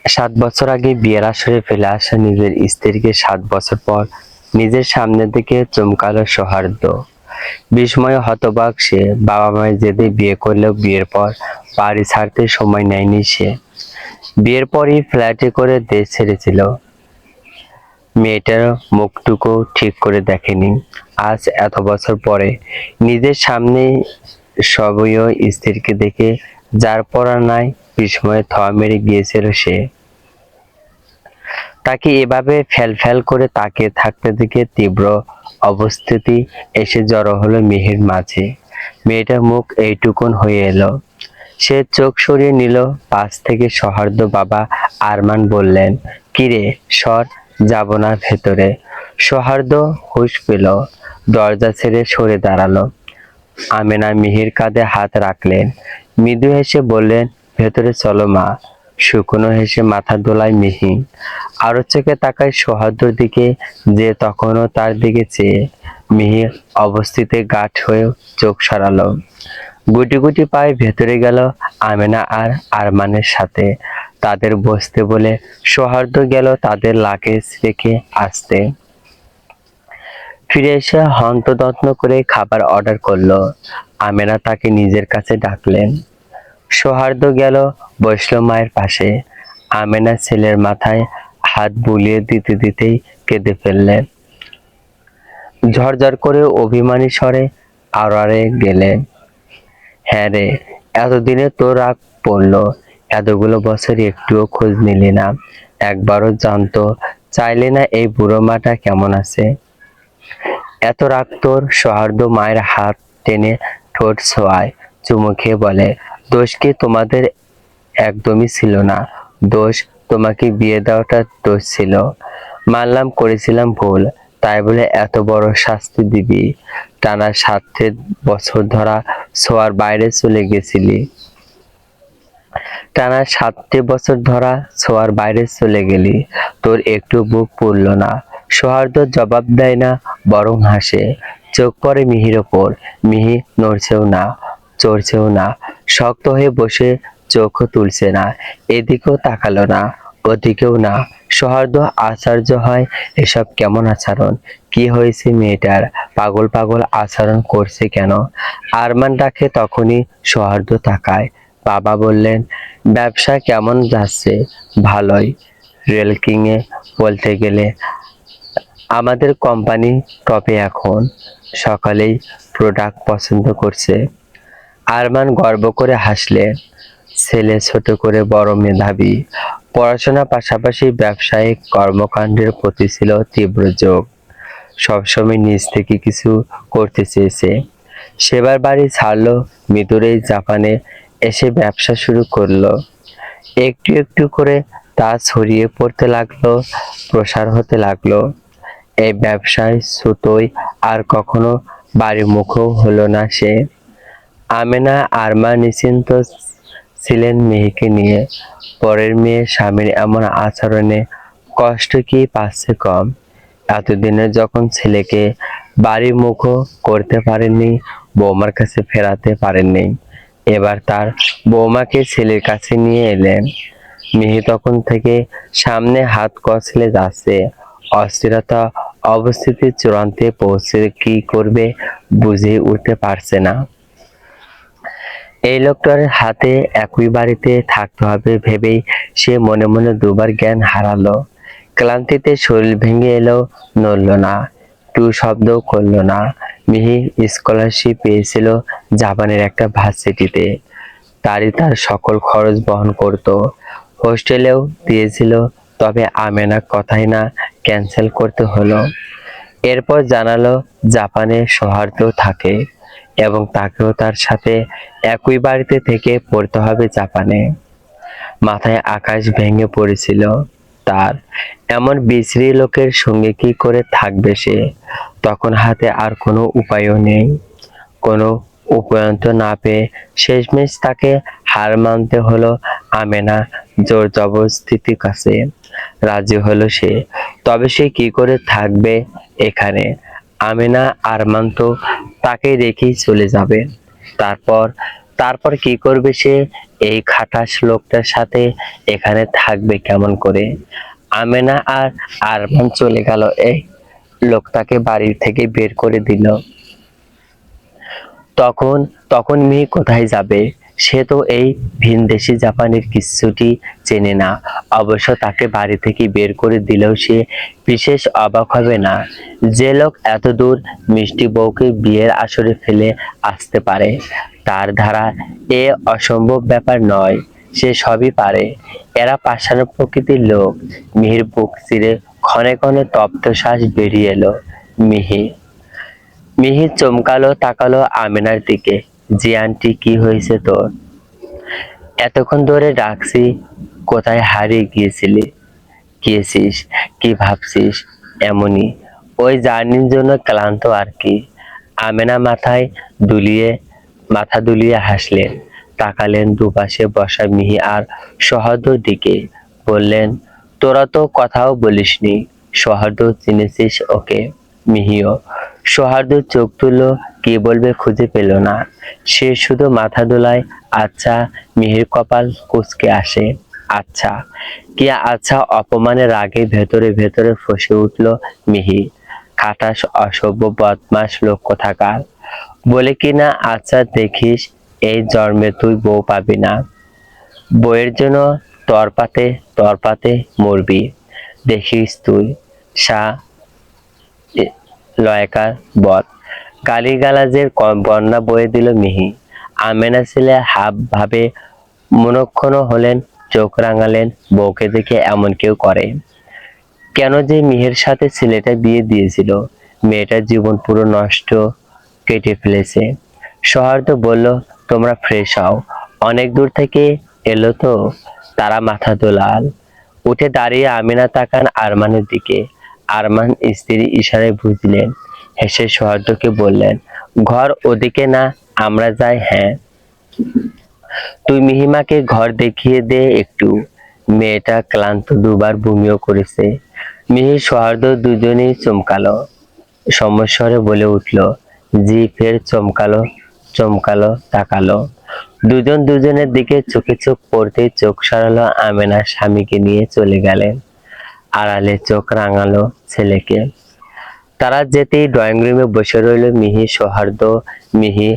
7 বছর আগে বিয়ের আসরে ফেলে আসা নিজের স্ত্রীকে 7 বছর পর নিজের সামনে থেকে চমকালো সৌহার্দ্য। বিস্ময়ে হতবাক সে। বাবা মায়ের জেদে বিয়ে করলেও বিয়ের পর বাড়ি ছাড়তে সময় নেয়নি সে। বিয়ের পরই ফ্ল্যাটে করে দেশ ছেড়েছিল। মেয়েটার মুখটুকু ঠিক করে দেখেনি। আজ এত বছর পরে নিজের সামনে সবই স্ত্রীকে দেখে যার পড়া নাই বিস্ময়ে থ মেরে গিয়েছিল সে। তাকে এভাবে ফ্যাল করে তাকিয়ে থাকতে দেখে তীব্র অবস্থিতি এসে জড়ো হলো মিহির মাঝে। মেয়েটার মুখ এইটুকুন হয়ে এলো। সে চোখ সরিয়ে নিল পাশ থেকে। সৌহার্দ্য বাবা আরমান বললেন, কিরে সর, যাব না ভেতরে। সৌহার্দ্য হুঁশ পেল, দরজা ছেড়ে সরে দাঁড়ালো। আমেনা মিহির কাঁধে হাত রাখলেন, মৃদু হেসে বললেন, ভেতরে চলো মা। শুকনো হেসে মাথা দোলায় মিহি। আরো চোখে তাকায় সৌহার্দ্যর দিকে, যে তখনও তার দিকে চেয়ে। মিহি অবস্থিতে গাঢ় হয়ে চোখ সরালো। গুটি গুটি পায়ে ভেতরে গেল আমেনা আর আরমানের সাথে। তাদের বসতে বলে সৌহার্দ্য গেল তাদের লাগেজ রেখে আসতে। ফিরে এসে হন্তদন্ত করে খাবার অর্ডার করলো। আমেনা তাকে নিজের কাছে ডাকলেন। সৌহার্দ্য গেল বসলো মায়ের পাশে। আমেনা ছেলের মাথায় হাত বুলিয়ে দিতে দিতেই কেঁদে ফেললেন। ঝরঝর করে অভিমানী স্বরে আড়ালে গেলেন, হ্যাঁ রে, এতদিনে তোর রাগ পড়লো। এতগুলো বছর একটুও খোঁজ নিলি না, একবারও জানতো চাইলে না এই বুড়ো মাটা কেমন আছে। এত রাগ তোর? সৌহার্দ্য মায়ের হাত টেনে ঠোঁট ছোঁয়ায়, চুমু খেয়ে বলে, দোষ কি তোমাদের? একদমই ছিল না দোষ। তোমাকে বিয়ে দেওয়াটা দোষ ছিল। মানলাম করেছিলাম ভুল, তাই বলে এত বড় শাস্তি দিবি? টানা 7 বছর ধরা ছোঁয়ার বাইরে চলে গেছিলি। টানা 7 বছর ধরা ছোঁয়ার বাইরে চলে গেলি, তোর একটু বুক পুড়ল না? সৌহার্দ্য জবাব দেয় না, বরং হাসে। চোখ পড়ে মিহির ওপর। মিহি নড়ছেও না, চড়ছেও না, শক্ত হয়ে বসে, চোখও তুলছে না। এদিকেও তাকালো না, ওদিকেও না। সৌহার্দ্য আশ্চর্য হয়, এসব কেমন আচরণ? কি হয়েছে মেয়েটার? পাগল পাগল আচরণ করছে কেন? আরমান ডাকে তখনই সৌহার্দ্য তাকায়। বাবা বললেন, ব্যবসা কেমন যাচ্ছে? ভালোই। রেলকিংয়ে বলতে গেলে আমাদের কোম্পানি টপে এখন। সকালেই প্রোডাক্ট পছন্দ করছে। আরমান গর্ব করে হাসলেন। ছেলে ছোট করে বড় মেধাবী। পড়াশোনার পাশাপাশি ব্যবসায়িক কর্মকাণ্ডের প্রতি ছিল তীব্র ঝোঁক। সবসময় নিজ থেকে কিছু করতে চেয়েছে। সেবার বাড়ি ছাড়লো, মৃদুরেই জাপানে এসে ব্যবসা শুরু করলো। একটু একটু করে তা ছড়িয়ে পড়তে লাগলো, প্রসার হতে লাগলো। এই ব্যবসায় সুতোয় আর কখনো বাড়ি মুখও হলো না সে। আমেনা আরমা নিশ্চিন্ত ছিলেন মেয়েকে নিয়ে। পরের মেয়ে স্বামীর এমন আচরণে কষ্ট কি পাচ্ছে কম? এতদিনে যখন ছেলেকে বাড়ি মুখও করতে পারেননি, বৌমার কাছে ফেরাতে পারেননি, এবার তার বৌমাকে ছেলের কাছে নিয়ে এলেন। মিহি তখন থেকে সামনে হাত কচলে যাচ্ছে। অস্থিরতা অবস্থিতির চূড়ান্তে পৌঁছে কি করবে বুঝে উঠতে পারছে না। এই লোকটার হাতে একই বাড়িতে থাকতে হবে ভেবেই সে মনে মনে দুবার জ্ঞান হারালো। ক্লান্তিতে শরীর ভেঙে এলেও নড়ল না, টু শব্দও করলো না। মিহি স্কলারশিপ পেয়েছিল জাপানের একটা ভার্সিটিতে। তার সকল খরচ বহন করত। হোস্টেলেও দিয়েছিল, তবে আমেনা কথাই না ক্যান্সেল করতে হলো। এরপর জানালো জাপানে সৌহার্দ্য থাকে এবং তাকেও তার সাথে একই বাড়িতে থেকে পড়তে হবে জাপানে। মাথায় আকাশ ভেঙে পড়েছিল তার। এমন বিশ্রী লোকের সঙ্গে কি করে থাকবে সে? তখন হাতে আর কোনো উপায়ও নেই। কোনো উপায়ন্ত না পেয়ে শেষমেশ তাকে হার মানতে হলো। আমেনা জোর জবরদস্তির কাছে রাজি হলো সে। তবে সে কি করে থাকবে এখানে? আমেনা আরমান তো তাকে রেখেই চলে যাবে। তারপর তারপর কি করবে সে? এই খাটাস লোকটার সাথে এখানে থাকবে কেমন করে? আমেনা আর আরমান চলে গেল, এই লোকটাকে বাড়ি থেকে বের করে দিল। তখন তখন মেয়ে কোথায় যাবে? সে তো এই ভিনদেশি জাপানের কিচ্ছুটি চেনে না। অবশ্য তাকে বাড়ি থেকে বের করে দিলেও সে বিশেষ অবাক হবে না। যে লোক এত দূর মিষ্টি বউকে বিয়ের আসরে ফেলে আসতে পারে, তার ধারা এ অসম্ভব ব্যাপার নয়। সে সবই পারে। এরা পাষাণ প্রকৃতির লোক। মিহির বুক চিরে ক্ষণে ক্ষণে তপ্ত শ্বাস বেরিয়ে এলো। মিহি মিহি চমকালো, তাকালো আমেনার দিকে। জি আন্টি, কি হয়েছে তোর? এতক্ষণ ধরে ডাকছি, কোথায় হারিয়ে গিয়েছিস? কি ভাবছিস? এমনই, ওই জার্নির জন্য ক্লান্ত আর কি। আমেনা মাথা দুলিয়ে হাসলেন, তাকালেন দুপাশে বসা মিহি আর সহদর দিকে, বললেন, তোরা তো কথাও বলিসনি। সহদর, চিনেছিস ওকে? মিহিও। সৌহার্দ্য চোখ তুললো, কি বলবে খুঁজে পেল না। সে শুধু মাথা দোলায়। আচ্ছা। মিহির কপাল কুঁচকে আসে। আচ্ছা কি আচ্ছা? অপমানের রাগে ভেতরে ভেতরে ফসে উঠল মিহি। খাটাস, অসভ্য, বদমাস লোক কোথাকার। বলে কিনা আচ্ছা, দেখিস এই জন্মে তুই বউ পাবি না। বউয়ের জন্য তরপাতে তরপাতে মরবি। দেখিস তুই। সা লয়কার বদ। গালিগালাজের বন্যা বয়ে দিল মিহি। আমেনা ছেলে হাব ভাবে মনক্ষণ হলেন, চোখ রাঙালেন। বউকে দেখে এমন কেউ করে? কেন যে মিহির সাথে ছেলেটা বিয়ে দিয়েছিল? মেয়েটার জীবন পুরো নষ্ট, কেটে ফেলেছে। সৌহার্দ্য বলল, তোমরা ফ্রেশ হও, অনেক দূর থেকে এলো তো। তারা মাথা দোলাল। উঠে দাঁড়িয়ে আমিনা তাকান আরমানের দিকে। আরমান স্ত্রী ইশারায় বুঝলেন। হেসে সৌহার্দ্যকে বললেন, ঘর ওদিকে না, আমরা যাই। হ্যাঁ, তুই মিহিমাকে ঘর দেখিয়ে দে একটু। মেয়েটা ক্লান্ত, দুবার বমিও করেছে। মিহি সৌহার্দ্য দুজনেই চমকালো। সমস্বরে বলে উঠল, জি। ফের চমকালো, তাকালো। দুজন দুজনের দিকে চোখে চোখ পড়তেই চোখ সরালো আমেনা স্বামীকে নিয়ে চলে গেলেন। আড়ালে চোখ রাঙালো ছেলেকে। তারা যেতেই ড্রয়িং রুমে বসে রইল মিহি। সৌহার্দ্য মিহি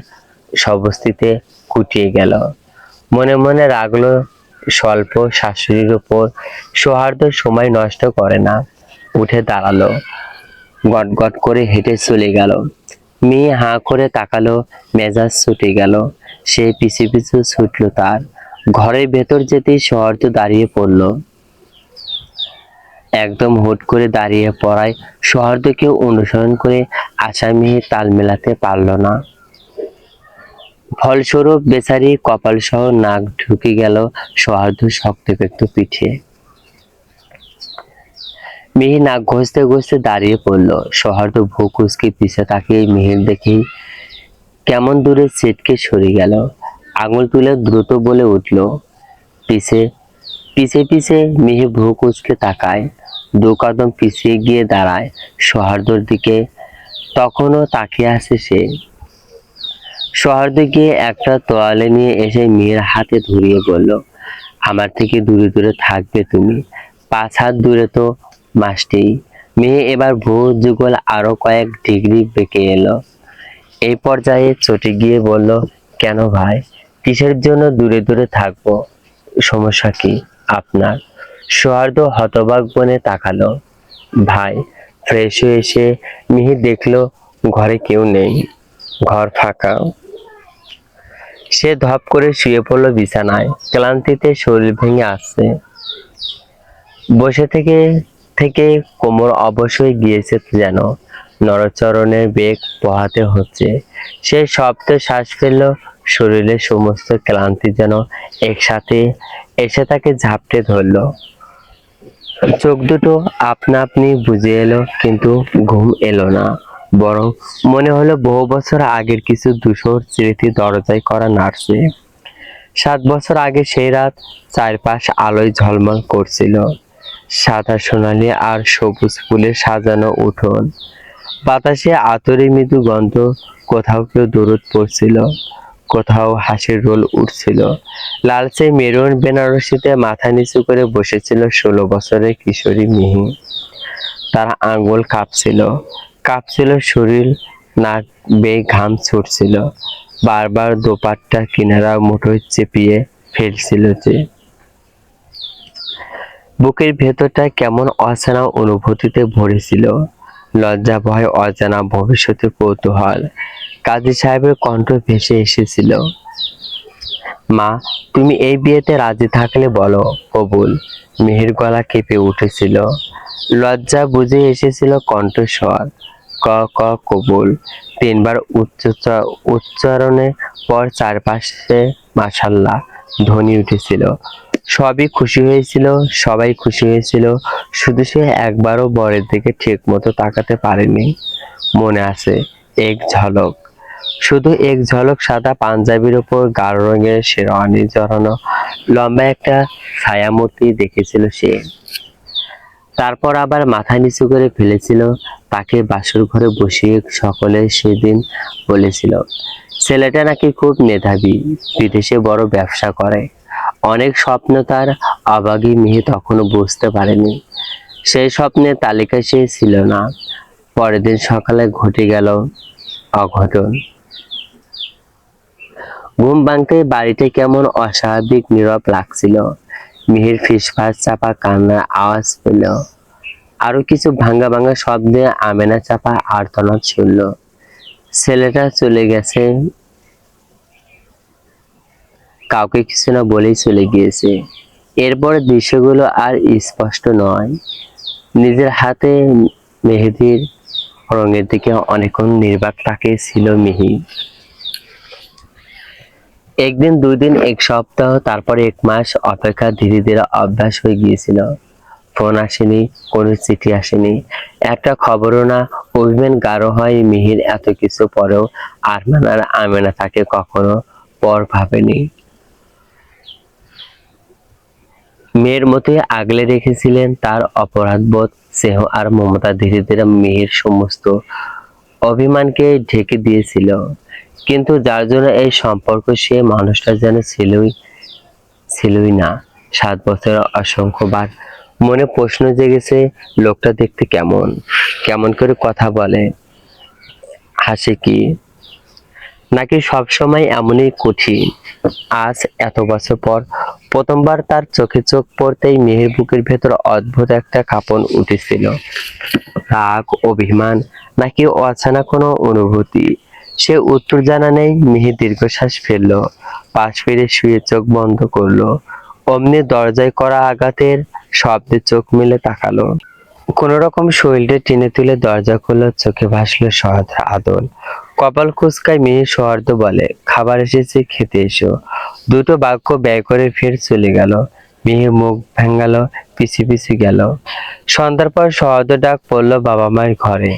সবস্থিতে কুটিয়ে গেল। মনে মনে রাগলো স্বল্প শাশুড়ির উপর। সৌহার্দ্য সময় নষ্ট করে না, উঠে দাঁড়ালো, গটগট করে হেঁটে চলে গেল। মেয়ে হাঁ করে তাকালো, মেজাজ ছুটে গেল। সে পিছু পিছু ছুটলো তার। ঘরের ভেতর যেতেই সৌহার্দ্য দাঁড়িয়ে পড়ল। একদম হুট করে দাঁড়িয়ে পড়ায় সৌহার্দ্যকেও অনুসরণ করে আসা মেয়ে তাল মেলাতে পারল না। ফলস্বরূপ বেচারি কপাল সহ নাক ঢুকে গেল সৌহার্দ্য শক্তপোক্ত পিঠে। মিহি নাক ঘষতে ঘষতে দাঁড়িয়ে পড়ল। সৌহার্দ্য ভ্রু কুঁচকে পিছে তাকিয়ে মিহির দেখেই কেমন দূরে ছিটকে সরে গেল। আঙুল তুলে দ্রুত বলে উঠল, পিছে পিছে পিছে। মিহি ভ্রু কুঁচকে তাকায়, দু কদম পিছিয়ে গিয়ে দাঁড়ায় সৌহার্দ্যর দিকে। তখনও তাকিয়ে আছে সে। সৌহার্দ্য গিয়ে একটা তোয়ালে নিয়ে এসে মেয়ের হাতে ধরিয়ে বলল, আমার থেকে দূরে দূরে থাকবে তুমি। 5 হাত দূরে তো মাসটেই। মেয়ে এবার ভ্রু যুগল আরো কয়েক ডিগ্রি বেঁকে এলো। এই পর্যায়ে চটে গিয়ে বলল, কেন ভাই? কিসের জন্য দূরে দূরে থাকবো? সমস্যা কি আপনার? সৌহার্দ্য হতবাক বনে তাকালো। ভাই। ফ্রেশ হয়ে এসে মিহি দেখলো ঘরে কেউ নেই, ঘর ফাঁকা। সে ধপ করে শুয়ে পড়লো বিছানায়। ক্লান্তিতে শরীর ভেঙে আসছে। বসে থেকে থেকে কোমর অবশ হয়ে গিয়েছে যেন। নরচরণের বেগ পোহাতে হচ্ছে। সে শব্দ শ্বাস ফেলল। শরীরের সমস্ত ক্লান্তি যেন একসাথে এসে তাকে ঝাপটে ধরল। চোখ দুটো আপনা আপনি বুজে এলো, কিন্তু ঘুম এলো না। বরং মনে হলো বহু বছর আগের কিছু ধূসর স্মৃতি দরজায় করা নাড়ছে। 7 বছর আগে সেই রাত। চারপাশ আলোয় ঝলমল করছিল। সাদা সোনালি আর সবুজ ফুলে সাজানো উঠোন। বাতাসে আতরের মৃদু গন্ধ। কোথাও কেউ দরুদ পড়ছিল। কোথাও হাসির রোল উঠছিল। লালচে মেরুন বেনারসিতে মাথা নিচু করে বসেছিল 16 বছরের কিশোরী মিহি। তার আঙ্গুল কাঁপছিল শরীর, নাক বেয়ে ঘাম ছুটছিল, বারবার দোপাট্টার কিনারা মুঠোয় চেপিয়ে ফেলছিল যে। বুকের ভেতরটা কেমন অচেনা অনুভূতিতে ভরেছিল, লজ্জা, ভয়, অজানা ভবিষ্যতের কৌতূহল। কাজী সাহেবের কণ্ঠ ভেসে এসেছিল, মা, তুমি এই বিয়েতে রাজি থাকলে বলো কবুল। মিহির গলা কেঁপে উঠেছিল, লজ্জা বুঝে এসেছিল কণ্ঠস্বর। ক ক কবুল। 3বার উচ্চারণের পর চারপাশে মাশাআল্লাহ ধ্বনি উঠেছিল। সবাই খুশি হয়েছিল, শুধু সে একবারও বরের দিকে ঠিক মতো তাকাতে পারেনি। মনে আছে শুধু এক ঝলক সাদা পাঞ্জাবির উপর গাঢ় রঙের শেরওয়ানি জড়ানো লম্বা একটা ছায়ামূর্তি দেখেছিল সে। তারপর আবার মাথা নিচু করে ফেলেছিল। তাকে বাসর ঘরে বসিয়ে সকলে সেদিন বলেছিল, ছেলেটা নাকি খুব মেধাবী, বিদেশে বড় ব্যবসা করে। অনেক স্বপ্ন তার। অভাগী মেয়ে তখনও বুঝতে পারেনি সেই স্বপ্নের তালিকায় সে ছিল না। পরের দিন সকালে ঘটে গেল অঘটন। ঘুম ভাঙতেই বাড়িতে কেমন অস্বাভাবিক নীরব লাগছিল। মিহির ফিসফাস চাপা কান্নার আওয়াজ পেল। আরো কিছু ভাঙা ভাঙা শব্দে আমেনা চাপা আর্তনাদ শুনল। ছেলেটা চলে গেছে, কাউকে কিছু না বলেই চলে গিয়েছে। এরপর দৃশ্যগুলো আর স্পষ্ট নয়। নিজের হাতে মেহেদির রঙের দিকে অনেকক্ষণ নির্বাক তাকিয়েছিল মিহি। একদিন, 2 দিন, 1 সপ্তাহ, তারপরে 1 মাস। অপেক্ষা ধীরে ধীরে অভ্যাস হয়ে গিয়েছিল। ফোন আসেনি, কোনো চিঠি আসেনি, একটা খবরও না। অভিমান গাঢ় হয় মিহির। এত কিছু পরেও আরমান আর আমেনা তাকে কখনো পর ভাবেনি। মেয়ের মতোই আগলে রেখেছিলেন। তার অপরাধবোধ, স্নেহ আর মমতা ধীরে ধীরে মিহির সমস্ত অভিমানকে ঢেকে দিয়েছিল। কিন্তু যার জন্য এই সম্পর্ক, সে মানুষটা যেন ছিলই না। 7 বছরের অসংখ্যবার মনে প্রশ্ন জেগেছে, লোকটা দেখতে কেমন, কেমন করে কথা বলে, হাসে কি, নাকি সবসময় এমনই কঠিন। আজ এত বছর পর প্রথমবার তার চোখে চোখ পড়তেই মেহের বুকের ভেতর অদ্ভুত একটা কাঁপন উঠেছিল। রাগ, অভিমান, নাকি অজানা কোনো অনুভূতি। সে উত্তর জানা নেই। মিহি দীর্ঘশ্বাস ফেলল, পাশ ফিরে শুয়ে চোখ বন্ধ করলো। অমনি দরজায় করা আঘাতের শব্দে চোখ মেলে তাকালো। কোন রকম শরীরটা টেনে তুলে দরজা খুললো। চোখে ভাসলো সহধা আদল। কপাল কুঁচকায় মিহি সৌহার্দ্য বলে, খাবার এসেছে, খেতে এসো। 2টো বাক্য ব্যয় করে ফের চলে গেল। মিহি মুখ ভেঙালো, পিছু পিছু গেল। সন্ধ্যার পর সৌহার্দ্য ডাক পড়লো বাবা মায়ের ঘরে।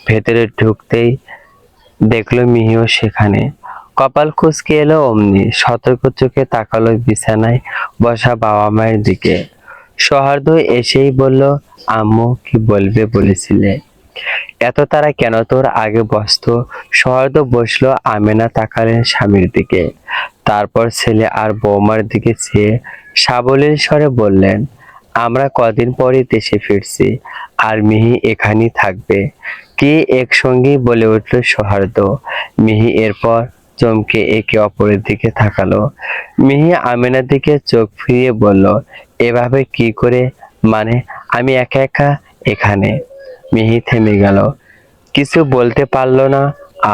ভেতরে ঢুকতেই দেখলো মিহিও সেখানে। কপাল কুঁচকে এলো অমনি। সতর্ক চোখে তাকালো বিছানায় বসা বাবা মায়ের দিকে। সৌহার্দ্য এসেই বলল, আম্মু কি বলবে বলেছিলে? এত তারা কেন তোর? আগে বসতো। সৌহার্দ্য বসলো। আমেনা তাকালেন স্বামীর দিকে, তারপর ছেলে আর বৌমার দিকে চেয়ে সাবলীল স্বরে বললেন, আমরা কদিন পরই দেশে ফিরছি, আর মিহি এখানেই থাকবে। কি একসঙ্গেই বলে উঠল সৌহার্দ্য। মিহি এরপর চমকে একে অপরের দিকে তাকালো। মিহি আমেনার দিকে চোখ ফিরিয়ে বলল, এভাবে কি করে? মানে আমি একা একা এখানে? মিহি থেমে গেল, কিছু বলতে পারল না।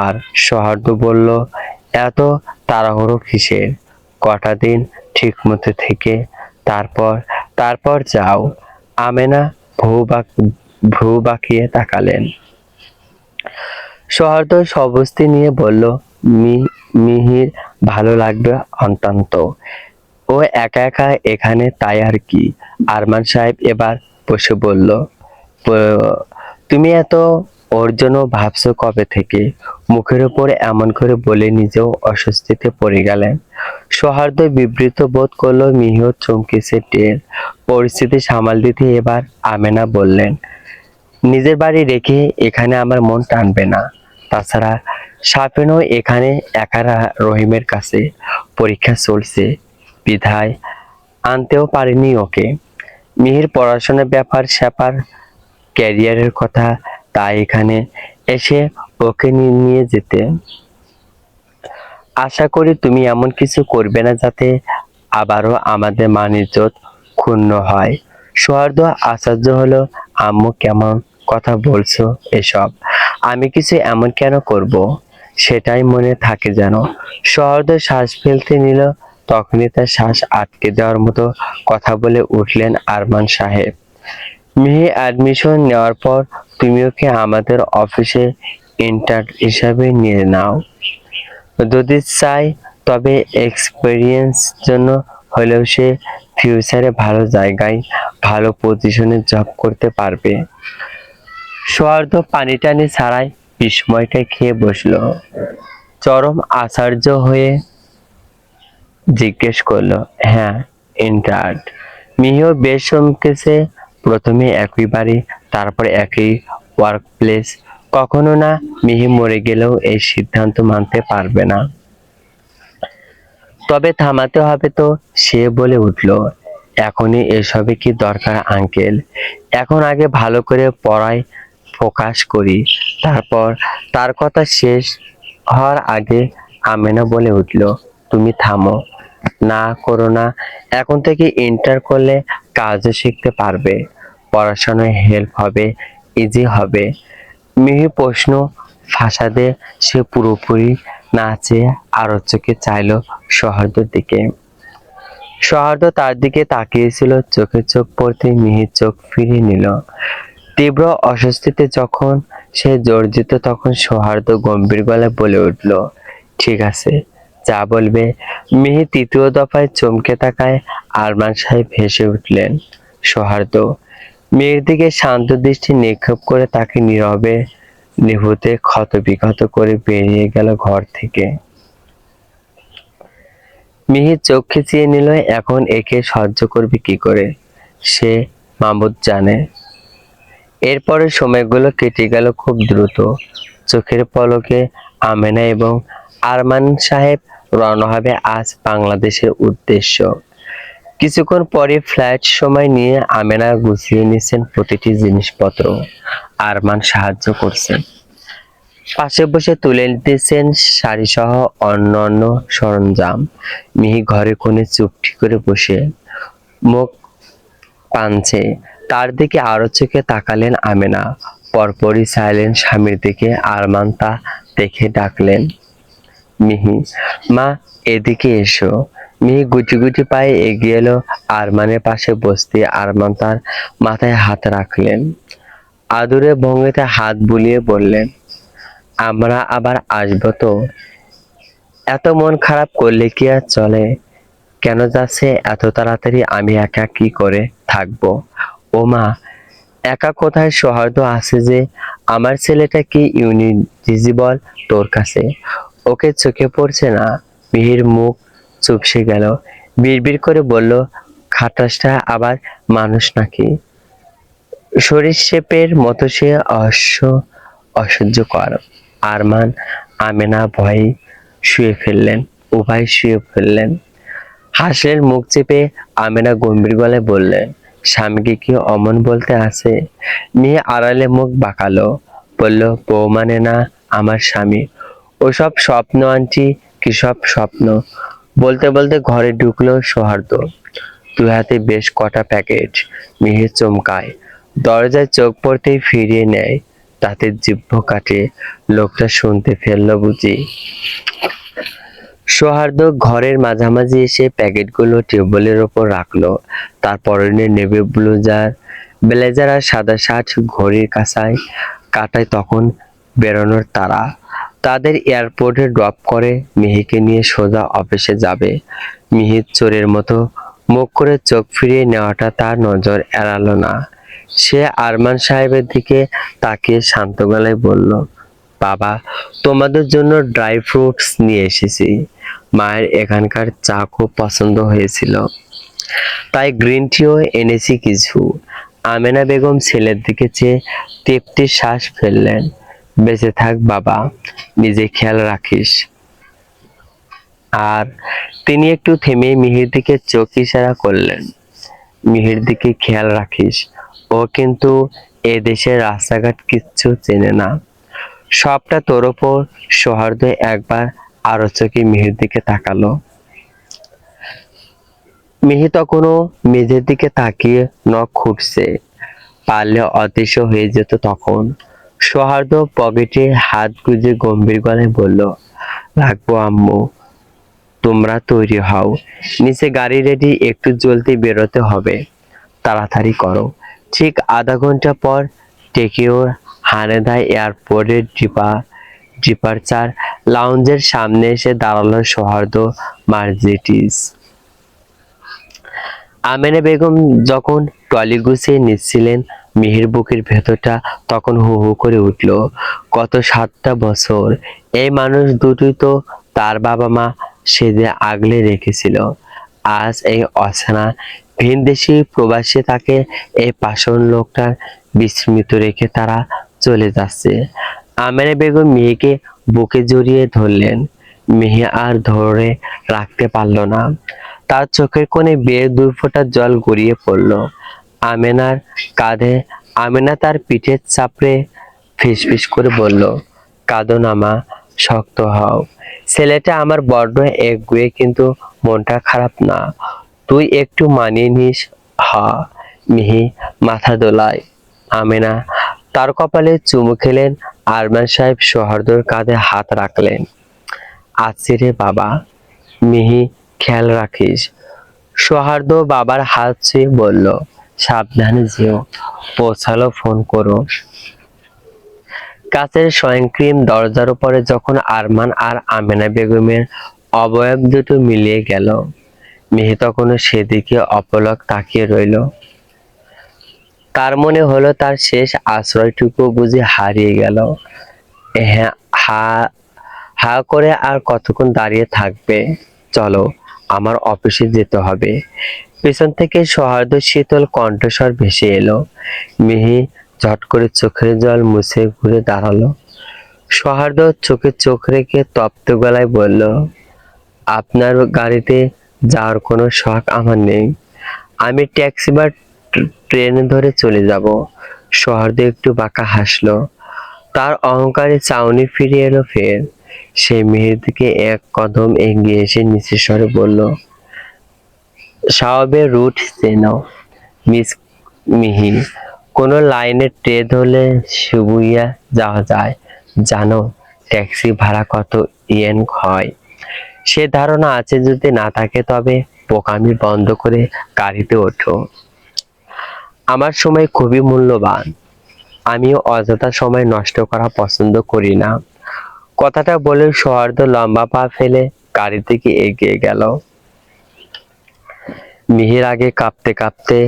আর সৌহার্দ্য বলল, এত তাড়াহুড়ো কিসের? কটা দিন ঠিক মতো থেকে তারপর তারপর যাও। আমেনা ভ্রু বাঁকিয়ে তাকালেন। সৌহার্দ্য স্বস্তি নিয়ে বলল, মিহির ভালো লাগবে অন্তত, ও একা একা এখানে, তাই আর কি। আরমান সাহেব এবার বসে বলল, তুমি এত ওর জন্য ভাবছো কবে থেকে? মুখের উপর এমন করে বলে নিজেও অস্বস্তিতে পড়ে গেলেন। সৌহার্দ্য বিবৃত বোধ করলো। মিহিও চমকেছে টের। পরিস্থিতি সামাল দিতে এবার আমেনা বললেন, নিজের বাড়ি রেখে এখানে আমার মন টানবে না। তাছাড়া সাফিনও এখানে একা রহিমের কাছে। পরীক্ষা চলছে বিধায় আনতেও পারেনি ওকে। মিহির পড়াশোনার ব্যাপার স্যাপার, ক্যারিয়ারের কথা, তাই এখানে এসে ওকে নিয়ে যেতে। আশা করি তুমি এমন কিছু করবে না যাতে আবারও আমাদের মান ইজ্জত ক্ষুণ্ণ হয়। সৌহার্দ্য আশ্চর্য হলো, আম্মু কেমন কথা বলছো এসব? আমি কিছু এমন কেন করব? সেটাই মনে থাকে যেন। সৌহার্দ্য শ্বাস ফেলতে নিল, তখনই তার শ্বাস আটকে দেওয়ার মতো কথা বলে উঠলেন আরমান সাহেব। মিহি অ্যাডমিশন নেওয়ার পর তুমি ওকে আমাদের অফিসে ইন্টার্ন হিসাবে নিয়ে নাও। যদি চাই তবে এক্সপেরিয়েন্স জন্য হলেও সে ফিউচারে ভালো জায়গায় ভালো পজিশনে জব করতে পারবে। সৌহার্দ্য পানি টানি ছাড়াই বিস্ময়টা খেয়ে বসলো। চরম আশ্চর্য হয়ে জিজ্ঞেস করলো, হ্যাঁ ইন্টার্ন? মিহিও বেশ চমকেছে। প্রথমে একই বাড়ি, তারপর একই ওয়ার্ক প্লেস। কখনো না, মিহি মরে গেলেও এই সিদ্ধান্ত মানতে পারবে না। তবে থামাতে হবে তো। সে বলে উঠল, এখনই এসবে কি দরকার আঙ্কেল? এখন আগে ভালো করে পড়ায় ফোকাস করি, তারপর। তার কথা শেষ হওয়ার আগে আমেনা বলে উঠল, তুমি থামো, না করো না। এখন থেকে ইন্টার করলে কাজও শিখতে পারবে, পড়াশোনায় হেল্প হবে, ইজি হবে। মিহি প্রশ্ন ফাঁসাতে সে পুরোপুরি না চেয়ে আরো চোখে চাইল সৌহার্দ্যের দিকে। সৌহার্দ্য তার দিকে তাকিয়েছিল, চোখে চোখ পড়তে মিহির চোখ ফিরিয়ে নিল। তীব্র অস্বস্তিতে যখন সে জর্জিত, তখন সৌহার্দ্য গম্ভীর গলায় বলে উঠল, ঠিক আছে, যা বলবে। মিহি তৃতীয় দফায় চমকে তাকায়। আরমান সাহেব হেসে উঠলেন। সৌহার্দ্য মেয়ের দিকে শান্ত দৃষ্টি নিক্ষেপ করে তাকে নীরবে নিভৃতে ক্ষতবিক্ষত করে বেরিয়ে গেল ঘর থেকে। মিহি চোখ খিচিয়ে নিল, এখন একে সহ্য করবে কি করে সে মামুদ জানে। এরপরে সময়গুলো কেটে গেল খুব দ্রুত। চোখের পলকে আমেনা এবং আরমান সাহেব রওনা হবে আজ বাংলাদেশের উদ্দেশ্য। কিছুক্ষণ পরে ফ্লাইট সময় নিয়ে আমেনা গুছিয়ে নিচ্ছেন প্রতিটি জিনিসপত্র। আরমান সাহায্য করছেন, পাশে বসে তুলে দিচ্ছেন শাড়ি সহ অন্যান্য সরঞ্জাম। মিহি ঘরে কোণে চুপটি করে বসে মুখ পানছে। তার দিকে আরো চোখে তাকালেন আমেনা। পরপরই চাইলেন স্বামীর দিকে। আরমান তা দেখে ডাকলেন, মিহি, মা এদিকে এসো। মিহি গুটি গুটি পায়ে এগিয়ে এলো আরমানের পাশে বসতে। আরমান তার মাথায় হাত রাখলেন, আদুরে ভঙ্গিতে হাত বুলিয়ে বললেন, আমরা আবার আসবো তো? এত মন খারাপ করলে কি আর চলে? কেন যাচ্ছে এত তাড়াতাড়ি? আমি একা কি করে থাকবো? ও মা, একা কোথায়? সৌহার্দ্য আছে যে। আমার ছেলেটা কি ইউনিডিজিবল তোর কাছে? ওকে চোখে পড়ছে না? মিহির মুখ চুপসে গেল। বিড়বিড় করে বলল, খাটাসটা আবার মানুষ নাকি? সরীসৃপের মতো সে অসহ্যকর। আরমান আমেনা ভয়ে শুয়ে ফেললেন, উভয় শুয়ে ফেললেন। হাসলেন মুখ চেপে। আমেনা গম্ভীর গলায় বললেন, স্বামীকে কি অমন বলতে আছে? মেয়ে আড়ালে মুখ বাঁকালো, বলল, বউ মানে না আমার স্বামী। ওসব স্বপ্ন আন্টি, কি সব স্বপ্ন? বলতে বলতে ঘরে ঢুকলো সৌহার্দ্য, দুই হাতে বেশ কটা প্যাকেট। মিহি চমকায়, দরজায় চোখ পড়তেই ফিরিয়ে নেয়। তাতে জিহ্ব কাটে, লোকটা শুনতে ফেললো বুঝি। সৌহার্দ্য ঘরের মাঝামাঝি এসে প্যাকেটগুলো টেবিলের ওপর রাখলো। তার পরনে নেভি ব্লেজার আর সাদা শার্ট। ঘড়ির কাঁটায় তখন বেরোনোর তাড়া। তাদের এয়ারপোর্টে ড্রপ করে মিহিকে নিয়ে সোজা অফিসে যাবে। মিহির চোরের মতো মুখ করে চোখ ফিরিয়ে নেওয়াটা তার নজর এড়ালো না। সে আরমান সাহেবের দিকে তাকিয়ে শান্ত গলায় বলল, বাবা, তোমাদের জন্য ড্রাই ফ্রুটস নিয়ে এসেছি। মায়ের এখানকার চা খুব পছন্দ হয়েছিল, তাই গ্রিন টিও এনেছি কিছু। আমেনা বেগম ছেলের দিকে চেয়ে তৃপ্তির শ্বাস ফেললেন। বেঁচে থাক বাবা, নিজে খেয়াল রাখিস। আর তিনি একটু থেমে মিহির দিকে চোখ ইশারা করলেন। মিহির দিকে খেয়াল রাখিস, ও কিন্তু এ দেশের রাস্তাঘাট কিচ্ছু চেনে না। সবটা তোর ওপর। সৌহার্দ্য একবার আরো চোখে মিহির দিকে তাকালো। মিহি তখনও মেঝের দিকে তাকিয়ে নখ খুঁটছে, পারলে অদৃশ্য হয়ে যেত তখন। সৌহার্দ্য পকেটে হাত গুজে গম্ভীর গলায় বলল, রাখবো আম্মু, তোমরা তৈরি হও, নিচে গাড়ি রেডি, একটু জলদি বেরোতে হবে, তাড়াতাড়ি করো। ঠিক আধা ঘন্টা পর টোকিওর হানেদা এয়ারপোর্টের ডিপারচার লাউঞ্জের সামনে এসে দাঁড়ালো সৌহার্দ্য মার্সিডিজ। আমেনা বেগম যখন ট্রলি গুছিয়ে নিচ্ছিলেন, মিহির বুকের ভেতরটা তখন হু হু করে উঠল। গত 7টা বছর এই মানুষ দুটোই তো তার বাবা মা সেজে আগলে রেখেছিল। আজ এই অচেনা ভিনদেশি প্রবাসী তাকে এই পাষাণ লোকটার বিস্মৃত রেখে তারা চলে যাচ্ছে। আমেনা বেগম মিহিকে বুকে জড়িয়ে ধরলেন। মিহি আর ধরে রাখতে পারল না, তার চোখের কোণে বেয়ে 2 ফোঁটা জল গড়িয়ে পড়ল আমেনার কাঁধে। আমেনা তার পিঠে চাপড়ে ফিসফিস করে বলল, কাঁদো না মা, শক্ত হও। ছেলেটা আমার বড্ড একগুঁয়ে, কিন্তু মনটা খারাপ না, তুই একটু মানিয়ে নিস। হ। মিহি মাথা দোলায়। আমেনা তার কপালে চুমু খেলেন। আরমান সাহেব সৌহার্দ্যর কাঁধে হাত রাখলেন। আছি রে বাবা, মিহি খেয়াল রাখিস। সৌহার্দ্য বাবার হাত ছুঁয়ে বলল, সাবধানে যেও, পৌঁছালো ফোন করো। কাচের স্বয়ংক্রিয় দরজার উপরে যখন আরমান আর আমেনা বেগমের অবয়ব দুটো মিলিয়ে গেল, মিহি তখনও সেদিকে অপলক তাকিয়ে রইল। তার মনে হলো তার শেষ আশ্রয়টুকু বুঝি হারিয়ে গেল। হ্যাঁ, হা হা করে আর কতক্ষণ দাঁড়িয়ে থাকবে? চলো, আমার অফিসে যেতে হবে। পেছন থেকে সৌহার্দ্য শীতল কণ্ঠস্বর ভেসে এলো। মিহি ঝট করে চোখের জল মুছে ঘুরে দাঁড়ালো। সৌহার্দ্য চোখে চোখ রেখে তপ্ত গলায় বলল, আপনার গাড়িতে যাওয়ার কোনো শখ আমার নেই, আমি ট্যাক্সি বা ট্রেনে ধরে চলে যাব। সৌহার্দ্য একটু বাঁকা হাসলো, তার অহংকারে চাউনি ফিরে এলো ফের। সে মিহির দিকে এক কদম এগিয়ে এসে নিচু স্বরে বলল, সাওয়াবের রুট চেনো মিস মিহি? কোন লাইনে ট্রেন ধরলে শিবুইয়া যাওয়া যায় জানো? ট্যাক্সি ভাড়া কত ইয়েন হয়? সে ধারণা আছে, যদি না থাকে তবে বোকামি বন্ধ করে গাড়িতে ওঠো। আমার সময় খুবই মূল্যবান, আমিও অযথা সময় নষ্ট করা পছন্দ করি না। কথাটা বলে সৌহার্দ্য লম্বা পা ফেলে গাড়ি থেকে এগিয়ে গেল। মিহির আগে কাঁপতে কাঁপতে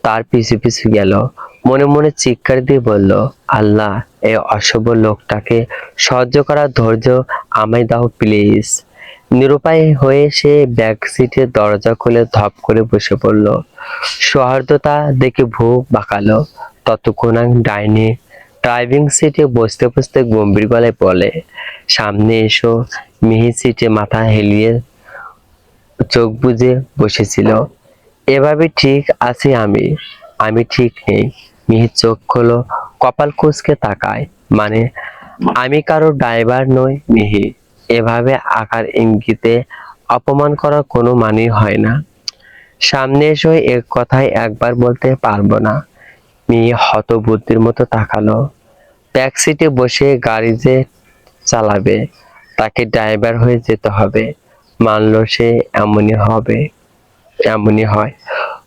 তার পিছু পিছু গেল। মনে মনে চিৎকার দিয়ে বলল, আল্লাহ, এই অসভ্য লোকটাকে সহ্য করার ধৈর্য আমায় দাও প্লিজ। নিরুপায় হয়ে সে ব্যাক সিটের দরজা খুলে ধপ করে বসে পড়ল। সৌহার্দ্য তা দেখে ভ্রু বাঁকালো। ততক্ষণ ডাইনি ড্রাইভিং সিটে বসতে বসতে গম্ভীর গলায় বলে, সামনে এসো। মিহি সিটে মাথা হেলিয়ে চোখ বুজে বসেছিল। এভাবে ঠিক আছি আমি ঠিক নেই। মিহি চোখ খোলো, কপাল কুঁচকে তাকায়। মানে, আমি কারো ড্রাইভার নই মিহি। এভাবে আকার ইঙ্গিতে অপমান করার কোনো মানেই হয় না। সামনে এসো, এক কথায় একবার বলতে পারবো না। মিহি হতবুদ্ধির মতো তাকালো। ব্যাক সিটে বসে গাড়ি যে চালাবে, তাকে ড্রাইভার হয়ে যেতে হবে। মানলো সে এমনই হয়।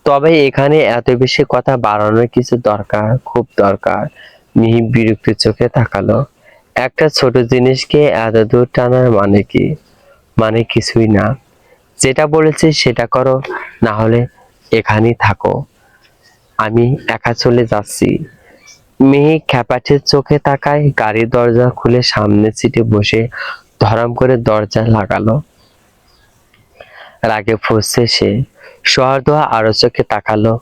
তবে এখানে এত বেশি কথা বাড়ানোর কিছু দরকার, খুব দরকার। মিহি বিরক্ত চোখে তাকালো। একটা ছোট জিনিসকে এত দূর টানার মানে কি? মানে কিছুই না। যেটা বলেছি সেটা করো, না হলে এখানেই থাকো, আমি একা চলে যাচ্ছি। মিহি খ্যাপাটে চোখে তাকায়। গাড়ির দরজা খুলে সামনের সিটে বসে ধরাম করে দরজা লাগালো। রাগে ফুঁসছে সে। সৌহার্দ্য আরো চোখে তাকালো।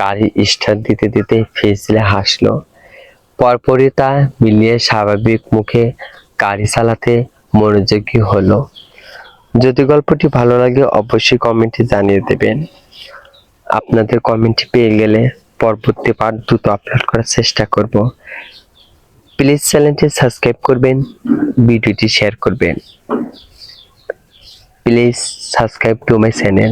গাড়ি স্টার্ট দিতে দিতে ফিসলে হাসলো। পরপরই তা মিলিয়ে স্বাভাবিক মুখে গাড়ি চালাতে মনোযোগী হলো। যদি গল্পটি ভালো লাগে অবশ্যই কমেন্টে জানিয়ে দেবেন। আপনাদের কমেন্ট পেয়ে গেলে পরবর্তী পার্ট দ্রুত আপলোড করার চেষ্টা করব। প্লিজ চ্যানেলটি সাবস্ক্রাইব করবেন, ভিডিওটি শেয়ার করবেন। Please subscribe to my channel.